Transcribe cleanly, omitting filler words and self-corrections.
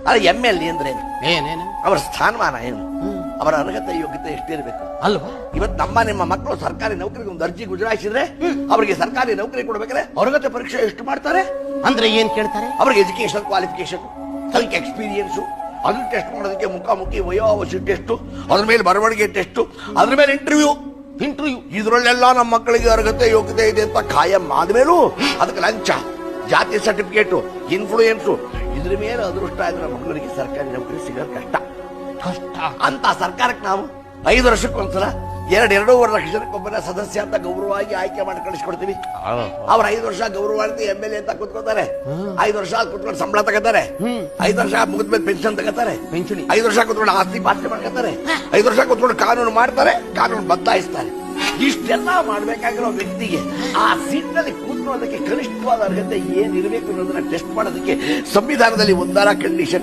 ಅಲ್ಲ MLA ಅಂದ್ರೆ ಏನು? ಏನೇನು ಅವರ ಸ್ಥಾನಮಾನ ಏನು, ಅವರ ಅರ್ಹತೆ ಯೋಗ್ಯತೆ ಎಷ್ಟಿರಬೇಕು? ಅಲ್ವಾ? ಇವತ್ತು ನಿಮ್ಮ ಮಕ್ಕಳು ಸರ್ಕಾರಿ ನೌಕರಿಗೆ ಒಂದು ಅರ್ಜಿ ಗುಜರಾಯಿಸಿದ್ರೆ ಅವರಿಗೆ ಸರ್ಕಾರಿ ನೌಕರಿ ಕೊಡ್ಬೇಕಾದ್ರೆ ಅರ್ಹತೆ ಪರೀಕ್ಷೆ ಎಷ್ಟು ಮಾಡ್ತಾರೆ? ಅಂದ್ರೆ ಏನ್ ಕೇಳ್ತಾರೆ? ಅವ್ರಿಗೆ ಎಜುಕೇಶನ್ ಕ್ವಾಲಿಫಿಕೇಶನ್, ಅದಕ್ಕೆ ಎಕ್ಸ್ಪೀರಿಯನ್ಸು, ಅದನ್ನ ಟೆಸ್ಟ್ ಮಾಡೋದಕ್ಕೆ ಮುಖಾಮುಖಿ ವಯೋವಶಿ ಟೆಸ್ಟ್, ಅದ್ರ ಮೇಲೆ ಬರವಣಿಗೆ ಟೆಸ್ಟ್, ಅದ್ರ ಮೇಲೆ ಇಂಟರ್ವ್ಯೂ. ಇದ್ರಲ್ಲೆಲ್ಲ ನಮ್ಮ ಮಕ್ಕಳಿಗೆ ಅರ್ಹತೆ ಯೋಗ್ಯತೆ ಇದೆ ಅಂತ ಖಾಯಂ ಆದ್ಮೇಲೂ ಅದಕ್ಕೆ ಲಂಚ, ಜಾತಿ ಸರ್ಟಿಫಿಕೇಟು, ಇನ್ಫ್ಲೂಯೆನ್ಸು, ಇದ್ರ ಮೇಲೆ ಅದೃಷ್ಟ ಇದ್ರೆ ಮಕ್ಕಳಿಗೆ ಸರ್ಕಾರಿ ನೌಕರಿ ಸಿಗೋದು ಕಷ್ಟ. ಅಂತ ಸರ್ಕಾರಕ್ಕೆ ನಾವು 5 ವರ್ಷಕ್ಕೊಂದ್ಸಲ 2.5 ಲಕ್ಷ ಜನಕ್ಕೊಬ್ಬರ ಸದಸ್ಯ ಅಂತ ಗೌರವವಾಗಿ ಆಯ್ಕೆ ಮಾಡಿ ಕಳಿಸ್ಕೊಡ್ತೀವಿ. ಅವ್ರು 5 ವರ್ಷ ಗೌರವಾನ್ವಿತ MLA ಅಂತ ಕೂತ್ಕೋತಾರೆ, 5 ವರ್ಷ ಕೂತ್ಕೊಂಡು ಸಂಬಳ ತಗೋತಾರೆ, 5 ವರ್ಷ ಮುಗಿದ್ಮೇಲೆ ಪೆನ್ಷನ್ ತಗೋತಾರೆ, 5 ವರ್ಷ ಕೂತ್ಕೊಂಡು ಆಸ್ತಿ ಪಾಸ್ತಿ ಮಾಡ್ಕೊತಾರೆ, 5 ವರ್ಷ ಕೂತ್ಕೊಂಡು ಕಾನೂನು ಮಾಡ್ತಾರೆ, ಕಾನೂನು ಬದಲಾಯಿಸ್ತಾರೆ. ಇಷ್ಟೆಲ್ಲ ಮಾಡ್ಬೇಕಾಗಿರೋ ವ್ಯಕ್ತಿಗೆ ಆ ಸೀಟ್ನಲ್ಲಿ ಕೂತ್ಕೊಳ್ಳೋದಕ್ಕೆ ಕನಿಷ್ಠವಾದ ಅರ್ಹತೆ ಏನಿರಬೇಕು ಅನ್ನೋದನ್ನ ಟೆಸ್ಟ್ ಮಾಡೋದಕ್ಕೆ ಸಂವಿಧಾನದಲ್ಲಿ ಒಂದರ ಕಂಡೀಷನ್